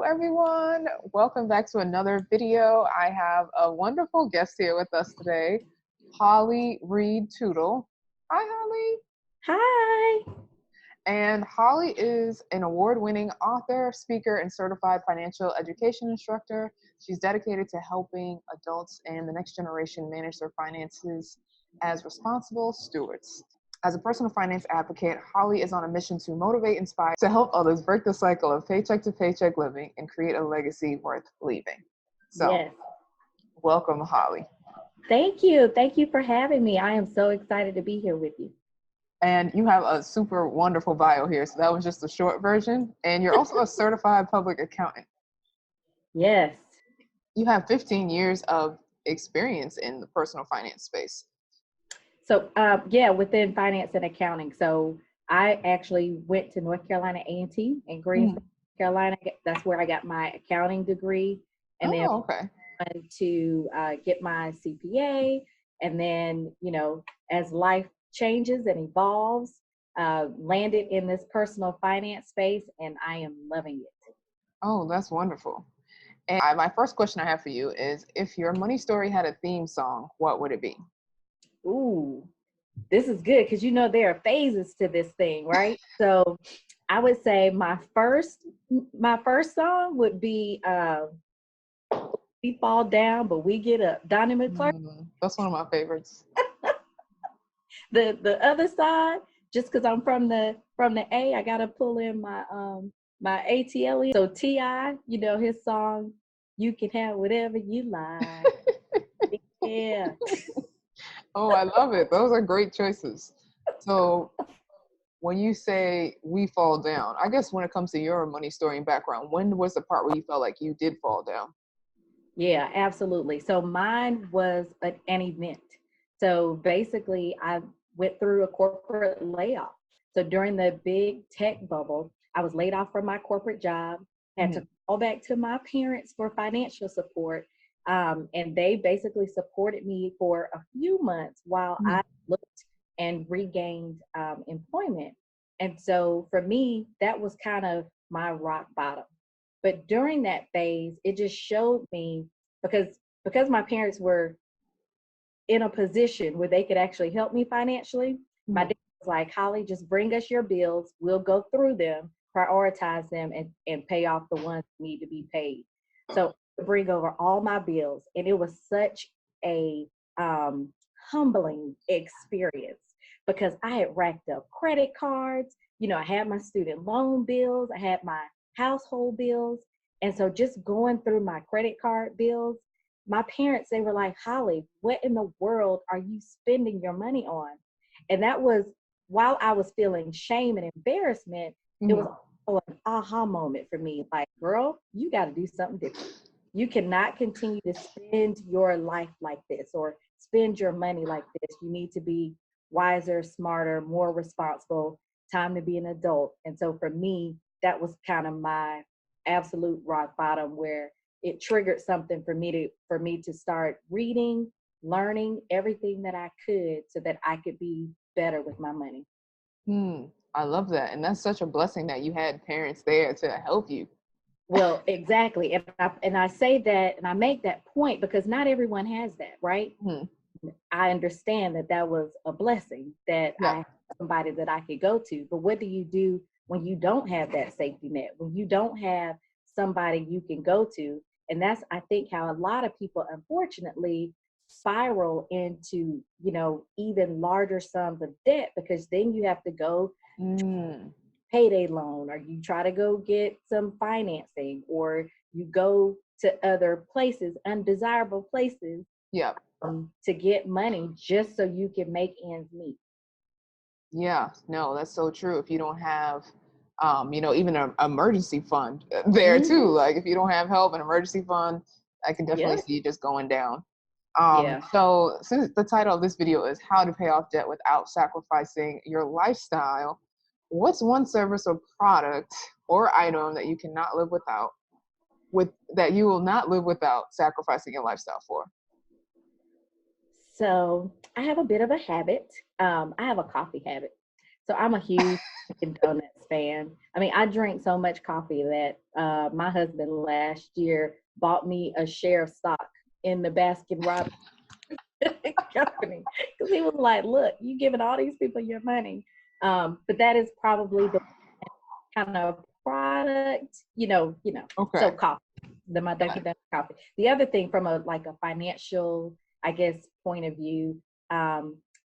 everyone. Welcome back to another video. I have a wonderful guest here with us today, Holly Reid Toodle. Hi, Holly. Hi. And Holly is an award-winning author, speaker, and certified financial education instructor. She's dedicated to helping adults and the next generation manage their finances as responsible stewards. As a personal finance advocate, Holly is on a mission to motivate, inspire, to help others break the cycle of paycheck to paycheck living and create a legacy worth leaving. So, Yes. welcome, Holly. Thank you. Thank you for having me. I am so excited to be here with you. And you have a super wonderful bio here. So that was just the short version. And you're also a certified public accountant. Yes. You have 15 years of experience in the personal finance space. So, within finance and accounting. So I actually went to North Carolina A&T in Greensboro, North Carolina. That's where I got my accounting degree. And then Okay. went to get my CPA. And then, as life changes and evolves, landed in this personal finance space, and I am loving it. Oh, that's wonderful. And my first question I have for you is, if your money story had a theme song, what would it be? Ooh, this is good because there are phases to this thing, right? So I would say my first song would be "We Fall Down, But We Get Up." Donnie McClurkin. That's one of my favorites. The other side, just because I'm from the A, I gotta pull in my my ATL. So T.I., his song, "You Can Have Whatever You Like." Yeah. Oh, I love it. Those are great choices. So when you say we fall down, I guess when it comes to your money story and background, when was the part where you felt like you did fall down? Yeah, absolutely. So mine was an event. So basically, I went through a corporate layoff. So during the big tech bubble, I was laid off from my corporate job, had to call back to my parents for financial support. And they basically supported me for a few months while I looked and regained employment. And so for me, that was kind of my rock bottom. But during that phase, it just showed me because my parents were in a position where they could actually help me financially. My dad was like, "Holly, just bring us your bills. We'll go through them, prioritize them, and pay off the ones that need to be paid." So I bring over all my bills, and it was such a humbling experience because I had racked up credit cards. I had my student loan bills, I had my household bills, and so just going through my credit card bills, my parents, they were like, "Holly, what in the world are you spending your money on?" And that was, while I was feeling shame and embarrassment, it was an aha moment for me. Like, girl, you got to do something different. You cannot continue to spend your life like this or spend your money like this. You need to be wiser, smarter, more responsible. Time to be an adult. And so for me, that was kind of my absolute rock bottom, where it triggered something for me to start reading, learning everything that I could so that I could be better with my money. I love that. And that's such a blessing that you had parents there to help you. Well, exactly. And I say that, and I make that point because not everyone has that, right? I understand that was a blessing that I had somebody that I could go to. But what do you do when you don't have that safety net, when you don't have somebody you can go to? And that's, I think, how a lot of people, unfortunately, spiral into, even larger sums of debt, because then you have to go payday loan, or you try to go get some financing, or you go to other places, undesirable places, to get money just so you can make ends meet. Yeah, no, that's so true. If you don't have, even an emergency fund there too, like if you don't have help, an emergency fund, I can definitely see you just going down. So since the title of this video is How to Pay Off Debt Without Sacrificing Your Lifestyle, what's one service or product or item that you cannot live without, that you will not live without sacrificing your lifestyle for? So I have a bit of a habit. I have a coffee habit. So I'm a huge Dunkin' Donuts fan. I mean, I drink so much coffee that my husband last year bought me a share of stock in the Baskin Robbins company because he was like, "Look, you giving all these people your money." But that is probably the kind of product, So Okay. coffee, my Dunkin' Donuts coffee. The other thing from a financial, I guess, point of view,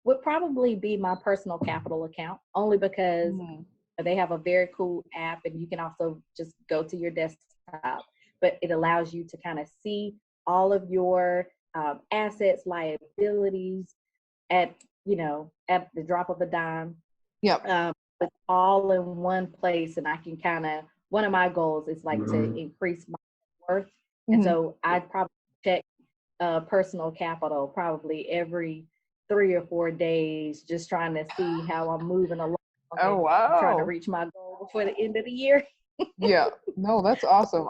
would probably be my personal capital account, only because Mhm. they have a very cool app and you can also just go to your desktop, but it allows you to kind of see all of your assets, liabilities at, at the drop of a dime. Yep. It's all in one place, and I can one of my goals is like to increase my worth. And Mhm. so I'd probably check personal capital probably every 3 or 4 days, just trying to see how I'm moving along Oh, and trying to wow. reach my goal before the end of the year. Yeah. No, that's awesome.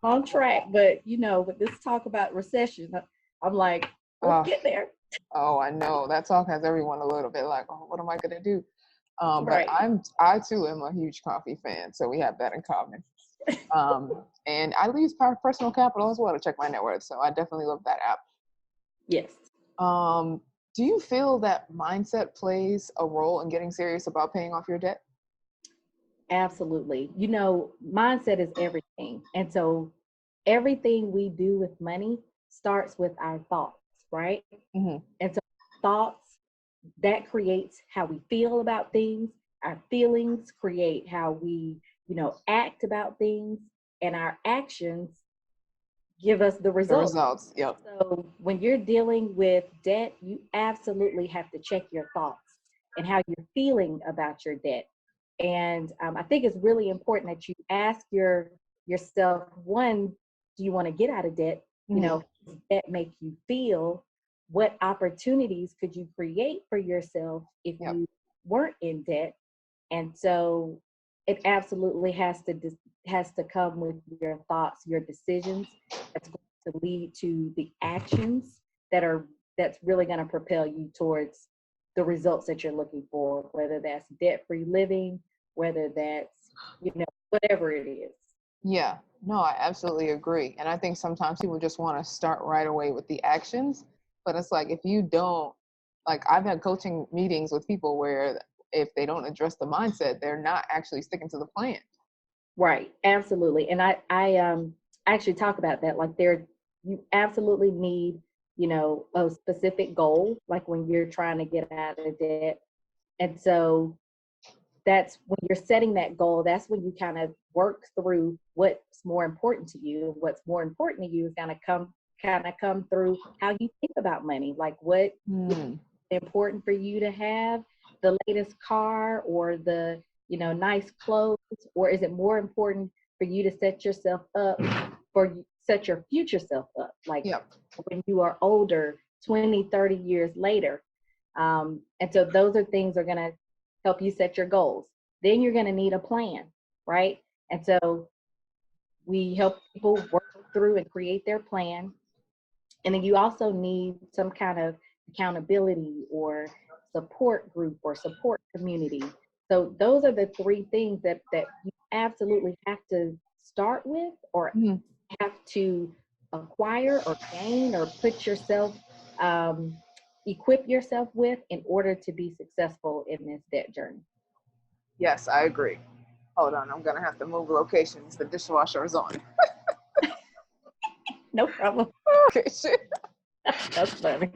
On track, but with this talk about recession, I'm like, let's Uh, get there. oh, I know. That talk has everyone a little bit like, oh, what am I gonna do? But Right. I too am a huge coffee fan, so we have that in common. And I use personal capital as well to check my net worth, so I definitely love that app. Yes. Um, do you feel that mindset plays a role in getting serious about paying off your debt? Absolutely. Mindset is everything. And so everything we do with money starts with our thoughts, right? Mm-hmm. And so thoughts, that creates how we feel about things. Our feelings create how we, act about things, and our actions give us the The results. results. Yep. So when you're dealing with debt, you absolutely have to check your thoughts and how you're feeling about your debt. And I think it's really important that you ask yourself, one, do you want to get out of debt? Mm-hmm. Does debt make you feel? What opportunities could you create for yourself if Yep. you weren't in debt? And so it absolutely has to come with your thoughts, your decisions. That's going to lead to the actions that's really going to propel you towards the results that you're looking for, whether that's debt-free living, whether that's, whatever it is. Yeah. No, I absolutely agree. And I think sometimes people just want to start right away with the actions, but it's like if you don't, like I've had coaching meetings with people where if they don't address the mindset, they're not actually sticking to the plan. Right. Absolutely. And I actually talk about that. Like you absolutely need, a specific goal, like when you're trying to get out of debt. And so that's when you're setting that goal, that's when you kind of work through what's more important to you. What's more important to you is kind of come through how you think about money. Like what Hmm. is important for you to have, the latest car or the, nice clothes, or is it more important for you to set your future self up, like Yep. when you are older, 20, 30 years later. And so those are things that are going to help you set your goals. Then you're going to need a plan, right? And so we help people work through and create their plan. And then you also need some kind of accountability or support group or support community. So those are the three things that you absolutely have to start with, or Hmm. have to acquire or gain or um, equip yourself with in order to be successful in this debt journey. Yes, I agree. Hold on, I'm gonna have to move locations. The dishwasher is on. No problem. Okay, shit. That's funny.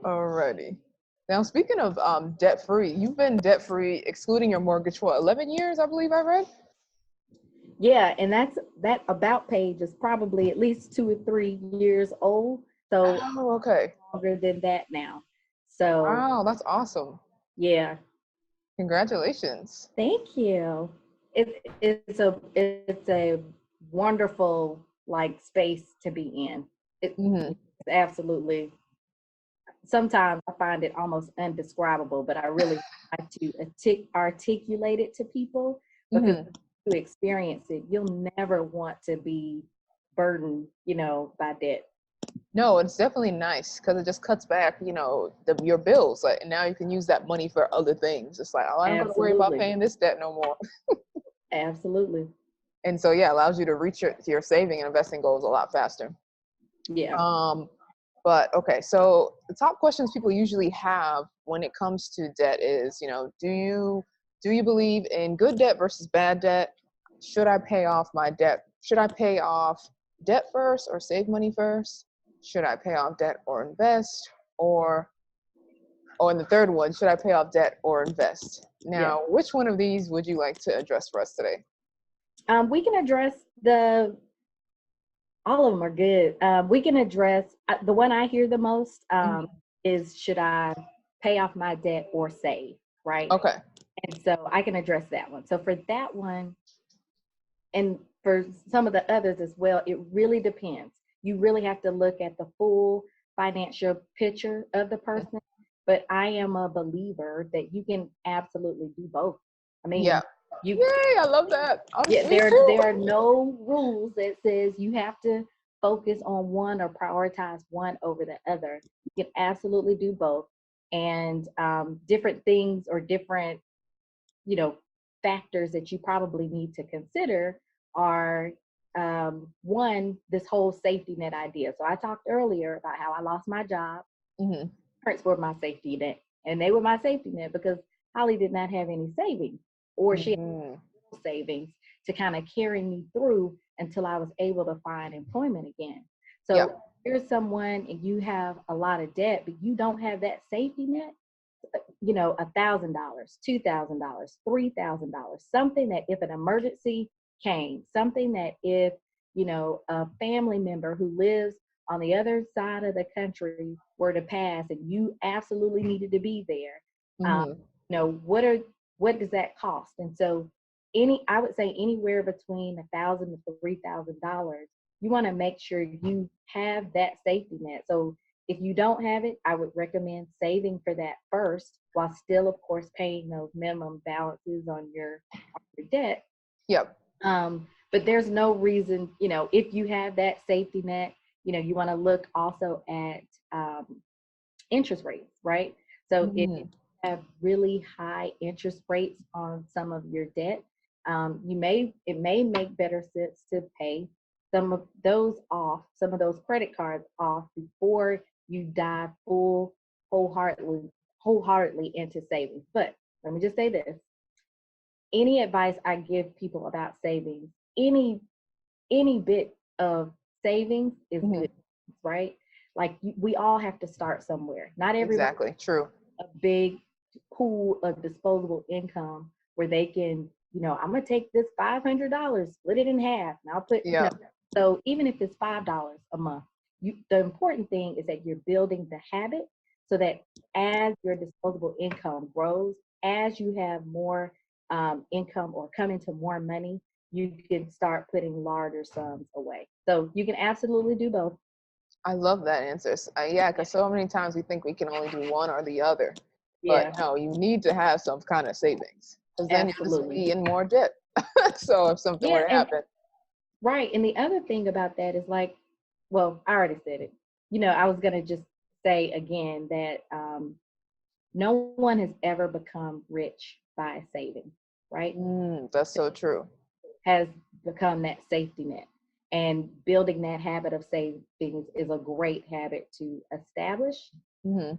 Alrighty. Now, speaking of debt free, you've been debt free, excluding your mortgage, for 11 years, I believe I read. Yeah, and that about page is probably at least 2 or 3 years old. So Oh, okay. longer than that now. So Wow, that's awesome. yeah, Congratulations. thank you. It's a wonderful space to be in. Hmm. It's absolutely. Sometimes I find it almost undescribable, but I really try to articulate it to people, because Hmm. if you experience it, you'll never want to be burdened, by debt. No, it's definitely nice because it just cuts back, your bills. Like, and now you can use that money for other things. It's like, oh, I don't got to worry about Absolutely. paying this debt no more. Absolutely. And so, yeah, it allows you to reach your saving and investing goals a lot faster. Yeah. But okay, so the top questions people usually have when it comes to debt is, do you believe in good debt versus bad debt? Should I pay off my debt? Should I pay off debt first or save money first? Should I pay off debt or invest? Or in the third one, should I pay off debt or invest? Yeah. Now, which one of these would you like to address for us today? We can address all of them are good. We can address the one I hear the most is should I pay off my debt or save, right? Okay. And so I can address that one. So for that one, and for some of the others as well, it really depends. You really have to look at the full financial picture of the person. But I am a believer that you can absolutely do both. I mean, Yeah. Yay, I love that. Yeah, Me there too. are no rules that says you have to focus on one or prioritize one over the other. You can absolutely do both, and different things or different, you know, factors that you probably need to consider are one, this whole safety net idea. So I talked earlier about how I lost my job. Mm-hmm. Parents were my safety net, and they were my safety net because Holly did not have any savings, or she Mm-hmm. had savings to kind of carry me through until I was able to find employment again. Yeah. So here's someone and you have a lot of debt, but you don't have that safety net. $1,000, $2,000, $3,000, something that if an emergency came, something that if a family member who lives on the other side of the country were to pass and you absolutely needed to be there, Mm-hmm. what does that cost? And so I would say anywhere between $1,000 to $3,000, you want to make sure you have that safety net. So if you don't have it, I would recommend saving for that first, while still, of course, paying those minimum balances on your debt. Yep. But there's no reason, if you have that safety net, you want to look also at interest rates, right? So if Mm-hmm. you have really high interest rates on some of your debt, it may make better sense to pay some of those off, some of those credit cards off before you dive wholeheartedly into savings. But let me just say this: any advice I give people about savings, any bit of savings is Mm-hmm. good, right? Like we all have to start somewhere. Not everybody Exactly. True. has a big pool of disposable income where they can, I'm gonna take this $500, split it in half, and I'll put, Yeah. So even if it's $5 a month, the important thing is that you're building the habit so that as your disposable income grows, as you have more income or come into more money, you can start putting larger sums away. So you can absolutely do both. I love that answer. Yeah, because so many times we think we can only do one or the other, but Yeah, no, you need to have some kind of savings because then you'll just absolutely. be in more debt. So if something were Yeah, to and happen, right. And the other thing about that is like, well, I already said it. I was gonna just say again that no one has ever become rich by saving, right? that's so true. Has become that safety net. And building that habit of savings is a great habit to establish. Mm-hmm.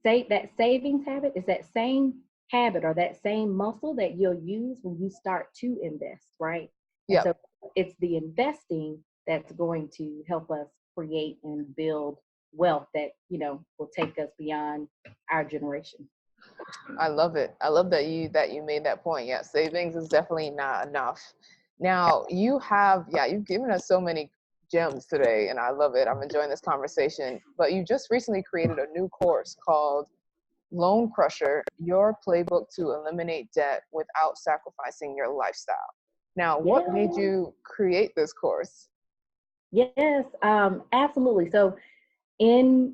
That savings habit is that same habit or that same muscle that you'll use when you start to invest, right? And Yep. so it's the investing that's going to help us create and build wealth that, will take us beyond our generation. I love it. I love that you made that point. Yeah, savings is definitely not enough. Now you've given us so many gems today, and I love it. I'm enjoying this conversation. But you just recently created a new course called Loan Crusher: Your Playbook to Eliminate Debt Without Sacrificing Your Lifestyle. Now, what made Yes, you create this course? yes, absolutely. So in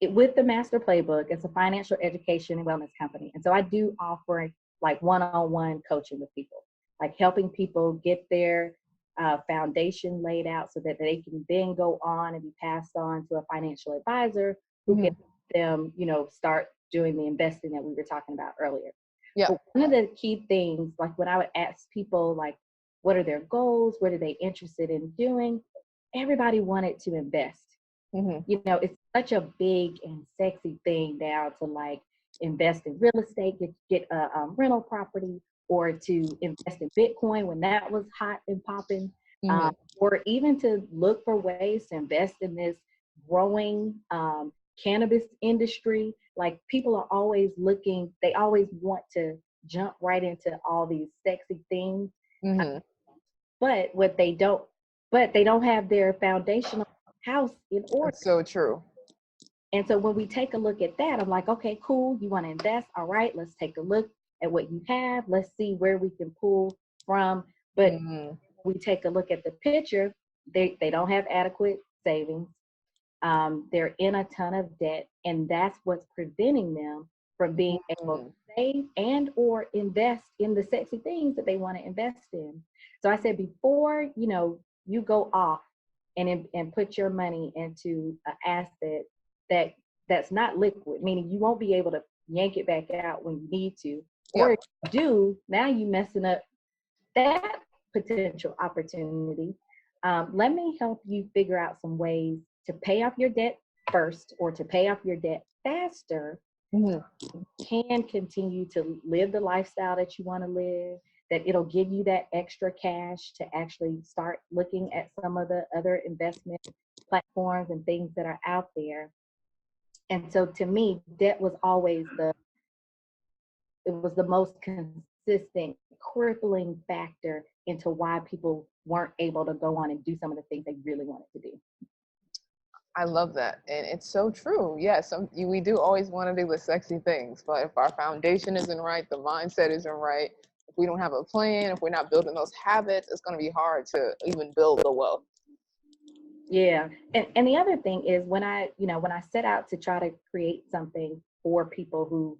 with the Master Playbook, it's a financial education and wellness company. And so I do offer like one-on-one coaching with people, like helping people get their foundation laid out so that they can then go on and be passed on to a financial advisor who can help them, start doing the investing that we were talking about earlier. Yeah. But one of the key things, like when I would ask people, like, what are their goals? What are they interested in doing? Everybody wanted to invest. It's such a big and sexy thing now to like invest in real estate, get a rental property, or to invest in Bitcoin when that was hot and popping, or even to look for ways to invest in this growing cannabis industry. Like people are always looking, they always want to jump right into all these sexy things. But they don't have their foundational house in order. That's so true. And so when we take a look at that, I'm like, okay, cool. You want to invest? All right, let's take a look at what you have. Let's see where we can pull from. But we take a look at the picture, they don't have adequate savings. They're in a ton of debt, and that's what's preventing them from being able to save and or invest in the sexy things that they want to invest in. So I said, before you go off and put your money into an asset that's not liquid, meaning you won't be able to yank it back out when you need to, or if you do, now you messing up that potential opportunity. Let me help you figure out some ways to pay off your debt first, or to pay off your debt faster. You can continue to live the lifestyle that you want to live, that it'll give you that extra cash to actually start looking at some of the other investment platforms and things that are out there. And so to me, debt was always the most consistent crippling factor into why people weren't able to go on and do some of the things they really wanted to do. I love that. And it's so true. Yes, we do always want to do the sexy things, but if our foundation isn't right, the mindset isn't right, if we don't have a plan, if we're not building those habits, it's going to be hard to even build the wealth. Yeah. And the other thing is when I set out to try to create something for people who,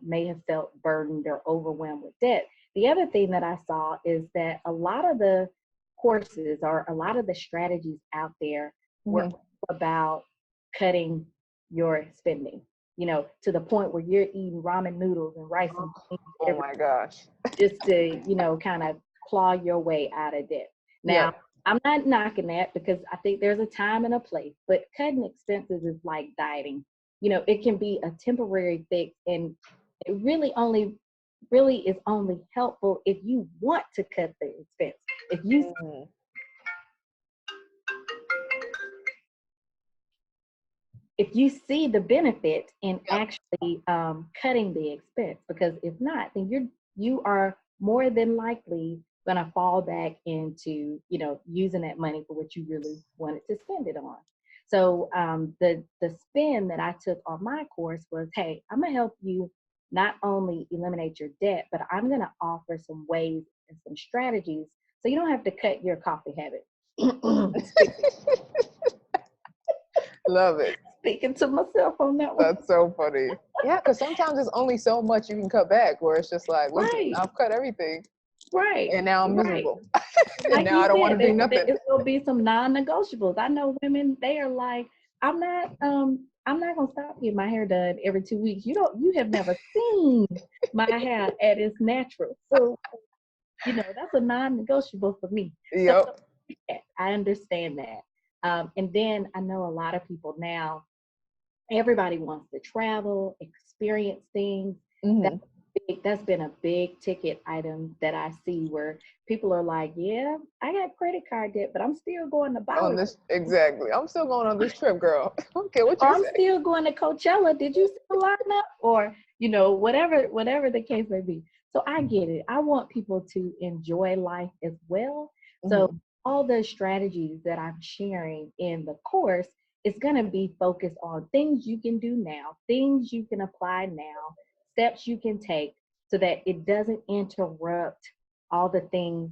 may have felt burdened or overwhelmed with debt, the other thing that I saw is that a lot of the courses or a lot of the strategies out there were about cutting your spending, to the point where you're eating ramen noodles and rice and beans. Oh my gosh. Just to, kind of claw your way out of debt. Now, I'm not knocking that, because I think there's a time and a place, but cutting expenses is like dieting. It can be a temporary fix, and it really is only helpful if you want to cut the expense. If you see the benefit in actually cutting the expense, because if not, then you are more than likely going to fall back into using that money for what you really wanted to spend it on. So the spin that I took on my course was, hey, I'm going to help you not only eliminate your debt, but I'm going to offer some ways and some strategies so you don't have to cut your coffee habit. Love it. Speaking to myself on that one. That's so funny. Yeah, because sometimes there's only so much you can cut back, where it's just like, listen, I've cut everything. Right. And now I'm miserable. And like now I don't want to do nothing. There'll be some non-negotiables. I know women, they are like, I'm not gonna stop getting my hair done every 2 weeks. You have never seen my hair at its natural. So, that's a non-negotiable for me. Yep. So, I understand that. And then I know a lot of people now, everybody wants to travel, experience things. That's been a big ticket item that I see, where people are like, yeah, I got credit card debt, but I'm still going to Bali. Exactly. I'm still going on this trip, girl. Okay, what you say? I'm still going to Coachella. Did you see the lineup? Or, whatever the case may be. So I get it. I want people to enjoy life as well. So all the strategies that I'm sharing in the course is going to be focused on things you can do now, things you can apply now, steps you can take, so that it doesn't interrupt all the things.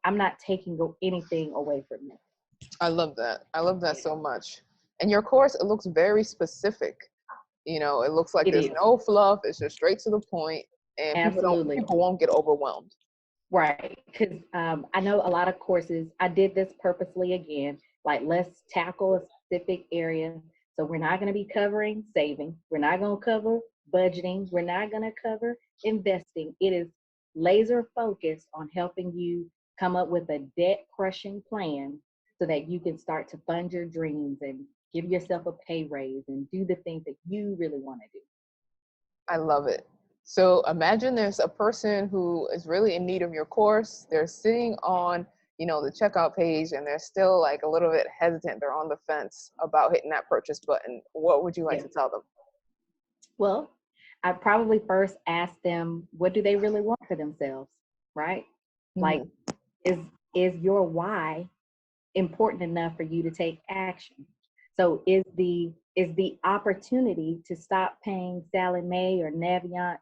I'm not taking anything away from you. I love that. I love that so much. And your course, it looks very specific. It looks like there's no fluff. It's just straight to the point, and Absolutely. people won't get overwhelmed. Right. Because I know a lot of courses, I did this purposely again, like let's tackle a specific area. So we're not going to be covering saving. We're not going to cover budgeting. We're not going to cover investing. It is laser focused on helping you come up with a debt crushing plan so that you can start to fund your dreams and give yourself a pay raise and do the things that you really want to do. I love it. So imagine there's a person who is really in need of your course. They're sitting on, the checkout page and they're still like a little bit hesitant. They're on the fence about hitting that purchase button. What would you like to tell them? Well, I probably first ask them, what do they really want for themselves, right? Mm-hmm. Like, is your why important enough for you to take action? So is the opportunity to stop paying Sally Mae or Navient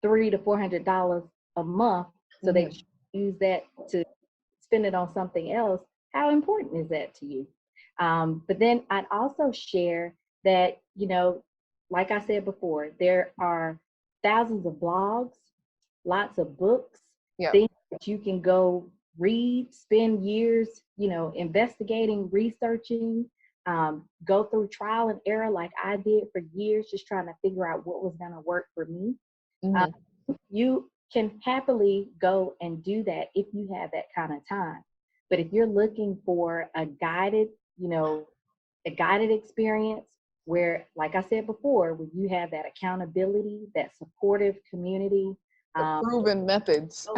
$300 to $400 a month so they use that to spend it on something else? How important is that to you? But then I'd also share that, like I said before, there are thousands of blogs, lots of books, things that you can go read, spend years, investigating, researching, go through trial and error like I did for years, just trying to figure out what was going to work for me. You can happily go and do that if you have that kind of time. But if you're looking for a guided experience where, like I said before, where you have that accountability, that supportive community, proven methods.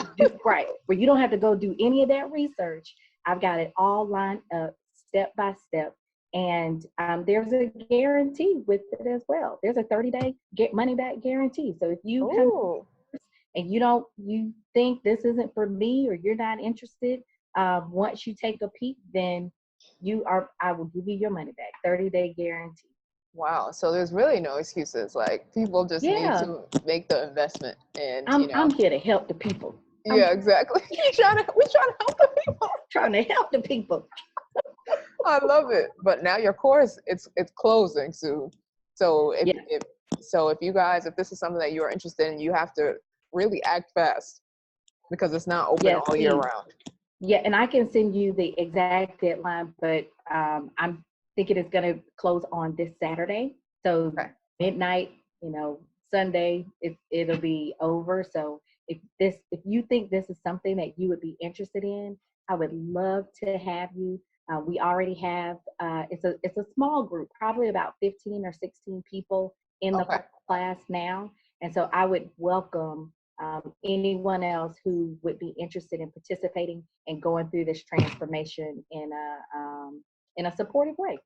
Right, where you don't have to go do any of that research. I've got it all lined up step by step. And there's a guarantee with it as well. There's a 30-day money back guarantee. So if you come and you think this isn't for me or you're not interested, once you take a peek, then I will give you your money back. 30-day guarantee. Wow. So there's really no excuses. Like people just need to make the investment, and I'm here to help the people. Exactly. we're trying to help the people. Trying to help the people. I love it. But now your course, it's closing soon. So if this is something that you're interested in, you have to really act fast because it's not open all year round. Yeah, and I can send you the exact deadline, but I'm thinking it's going to close on this Saturday. So midnight, Sunday, it'll be over. So if you think this is something that you would be interested in, I would love to have you. We already have it's a small group, probably about 15 or 16 people in the class now, and so I would welcome anyone else who would be interested in participating and going through this transformation in a supportive way.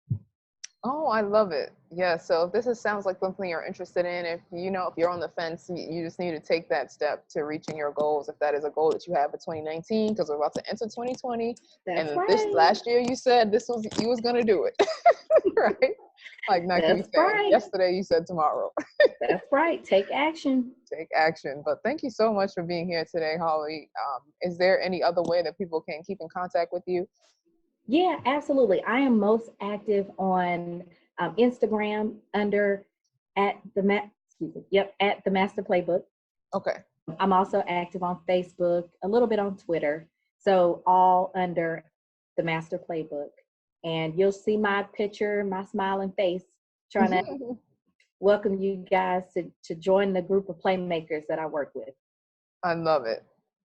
Oh, I love it. Yeah. So if sounds like something you're interested in, if you're on the fence, you just need to take that step to reaching your goals. If that is a goal that you have for 2019, because we're about to enter 2020. This last year you said you was going to do it. Right? Like not keep saying yesterday, you said tomorrow. That's right. Take action. Take action. But thank you so much for being here today, Holly. Is there any other way that people can keep in contact with you? Yeah, absolutely. I am most active on Instagram at the Master Playbook. Okay. I'm also active on Facebook, a little bit on Twitter. So all under the Master Playbook. And you'll see my picture, my smiling face, trying to welcome you guys to join the group of playmakers that I work with. I love it.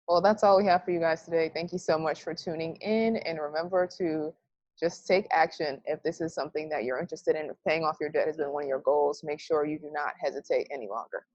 Well, that's all we have for you guys today. Thank you so much for tuning in. And remember to just take action. If this is something that you're interested in, if paying off your debt has been one of your goals, make sure you do not hesitate any longer.